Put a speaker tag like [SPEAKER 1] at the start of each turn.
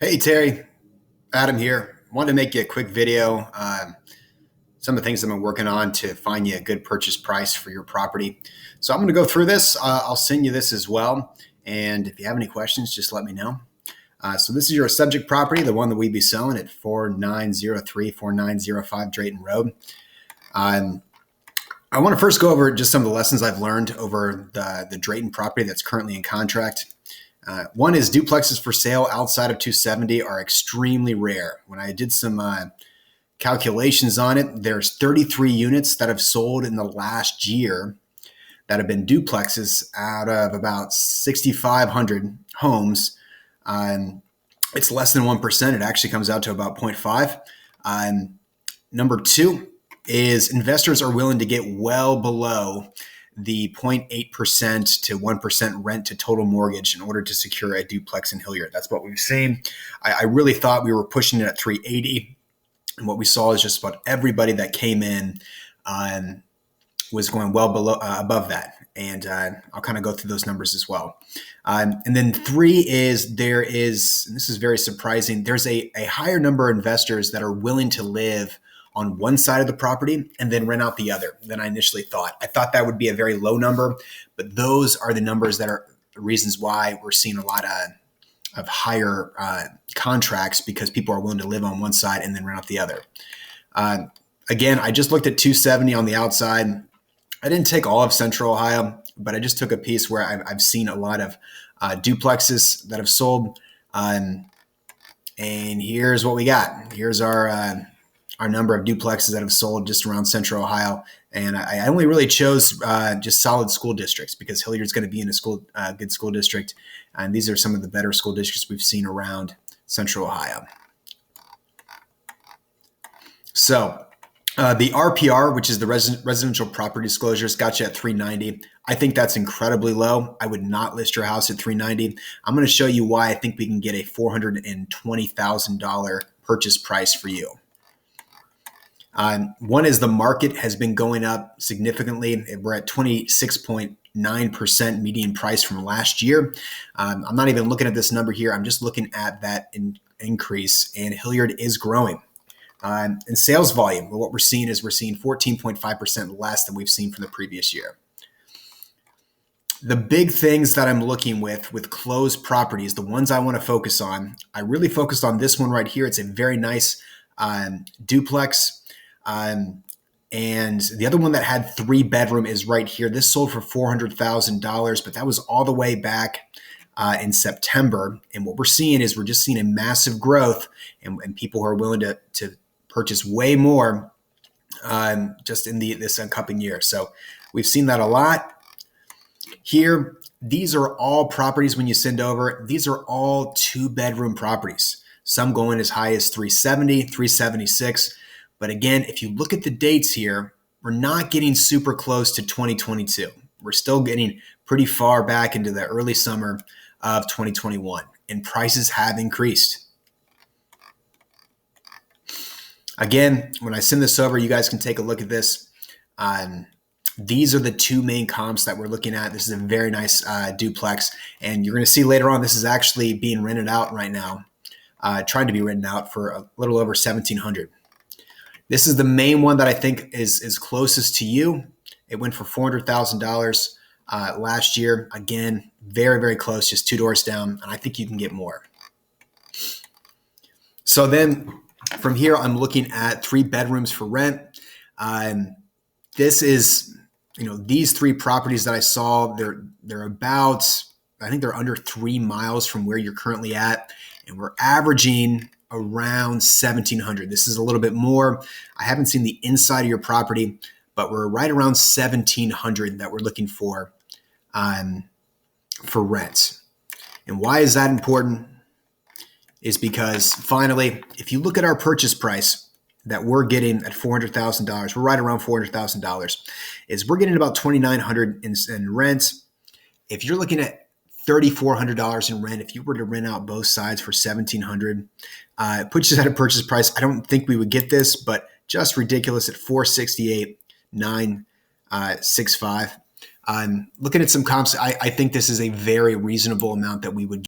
[SPEAKER 1] Hey Terry, Adam here. Wanted to make you a quick video. Some of the things I've been working on to find you a good purchase price for your property. So I'm going to go through this. I'll send you this as well. And if you have any questions, just let me know. So this is your subject property, the one that we'd be selling at 4905 Drayton Road. I want to first go over just some of the lessons I've learned over the Drayton property that's currently in contract. One is duplexes for sale outside of 270 are extremely rare. When I did some calculations on it, there's 33 units that have sold in the last year that have been duplexes out of about 6,500 homes. It's less than 1%. It actually comes out to about 0.5. Number two is investors are willing to get well below the 0.8% to 1% rent to total mortgage in order to secure a duplex in Hilliard. That's what we've seen. I really thought we were pushing it at 380. And what we saw is just about everybody that came in was going well below above that. And I'll kind of go through those numbers as well. And then three is and this is very surprising, there's a higher number of investors that are willing to live on one side of the property and then rent out the other than I initially thought. I thought that would be a very low number, but those are the numbers that are the reasons why we're seeing a lot of higher contracts, because people are willing to live on one side and then rent out the other. Again, I just looked at 270 on the outside. I didn't take all of Central Ohio, but I just took a piece where I've seen a lot of duplexes that have sold. And here's what we got. Here's our number of duplexes that have sold just around Central Ohio. And I only really chose just solid school districts because Hilliard's going to be in a good school district. And these are some of the better school districts we've seen around Central Ohio. So the RPR, which is the residential property disclosures, got you at 390. I think that's incredibly low. I would not list your house at 390. I'm going to show you why I think we can get a $420,000 purchase price for you. One is the market has been going up significantly. We're at 26.9% median price from last year. I'm not even looking at this number here. I'm just looking at that increase, and Hilliard is growing. And sales volume, what we're seeing is we're seeing 14.5% less than we've seen from the previous year. The big things that I'm looking with closed properties, the ones I want to focus on, I really focused on this one right here. It's a very nice duplex. And the other one that had 3-bedroom is right here. This sold for $400,000, but that was all the way back in September. And what we're seeing is we're just seeing a massive growth and people who are willing to purchase way more just in this upcoming year. So we've seen that a lot. Here, these are all properties when you send over. These are all 2-bedroom properties. Some going as high as 370, 376. But again, if you look at the dates here, we're not getting super close to 2022. We're still getting pretty far back into the early summer of 2021, and prices have increased. Again, when I send this over, you guys can take a look at this. These are the two main comps that we're looking at. This is a very nice duplex, and you're going to see later on this is actually being rented out right now, trying to be rented out for a little over $1,700. This is the main one that I think is closest to you. It went for $400,000 last year. Again, very, very close, just 2 doors down, and I think you can get more. So then from here, I'm looking at 3 bedrooms for rent. This is, these 3 properties that I saw, they're about, I think they're under 3 miles from where you're currently at, and we're averaging around 1,700. This is a little bit more. I haven't seen the inside of your property, but we're right around 1,700 that we're looking for rent. And why is that important? Is because finally, if you look at our purchase price that we're getting at $400,000, we're right around $400,000, is we're getting about $2,900 in rent. If you're looking at $3,400 in rent, if you were to rent out both sides for $1,700, it puts you at a purchase price. I don't think we would get this, but just ridiculous at $468,965. Looking at some comps, I think this is a very reasonable amount that we would